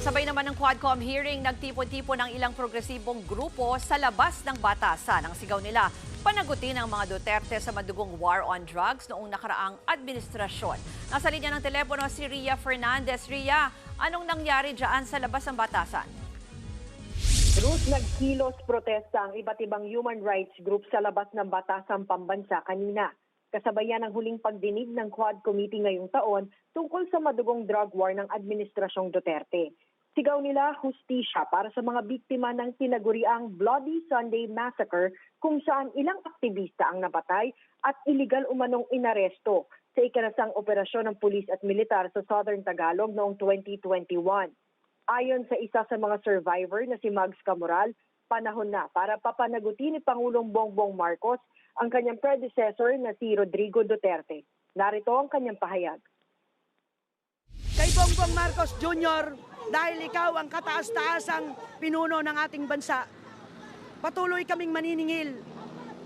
Kasabay naman ng Quadcom hearing, nagtipon-tipon ng ilang progresibong grupo sa labas ng batasan. Ang sigaw nila, panagutin ang mga Duterte sa madugong war on drugs noong nakaraang administrasyon. Nasa linya ng telepono si Ria Fernandez. Ria, anong nangyari dyan sa labas ng batasan? Ruth, nagkilos protesta ang iba't ibang human rights group sa labas ng batasang pambansa kanina. Kasabayan ng huling pagdinig ng Quad Committee ngayong taon tungkol sa madugong drug war ng Administrasyong Duterte. Sigaw nila hustisya para sa mga biktima ng tinaguriang Bloody Sunday Massacre kung saan ilang aktivista ang napatay at iligal umanong inaresto sa ikinasang operasyon ng pulis at militar sa Southern Tagalog noong 2021. Ayon sa isa sa mga survivor na si Mags Camoral, panahon na para papanagutin ni Pangulong Bongbong Marcos ang kanyang predecessor na si Rodrigo Duterte. Narito ang kanyang pahayag. Kay Bongbong Marcos Jr., dahil ikaw ang kataas-taasang pinuno ng ating bansa, patuloy kaming maniningil.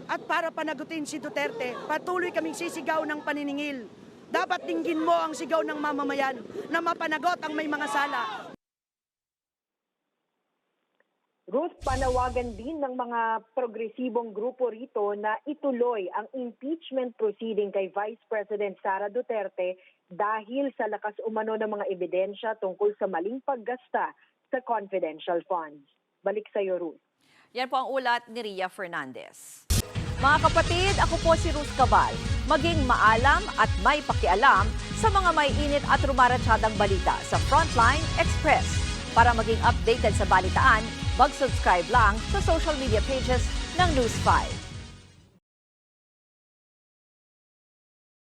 At para panagutin si Duterte, patuloy kaming sisigaw ng paniningil. Dapat dinggin mo ang sigaw ng mamamayan na mapanagot ang may mga sala. Ruth, panawagan din ng mga progresibong grupo rito na ituloy ang impeachment proceeding kay Vice President Sara Duterte dahil sa lakas umano ng mga ebidensya tungkol sa maling paggasta sa confidential funds. Balik sa iyo, Ruth. Yan po ang ulat ni Ria Fernandez. Mga kapatid, ako po si Ruth Cabal. Maging maalam at may pakialam sa mga may init at rumaratsadang balita sa Frontline Express. Para maging updated sa balitaan, mag-subscribe lang sa social media pages ng News 5.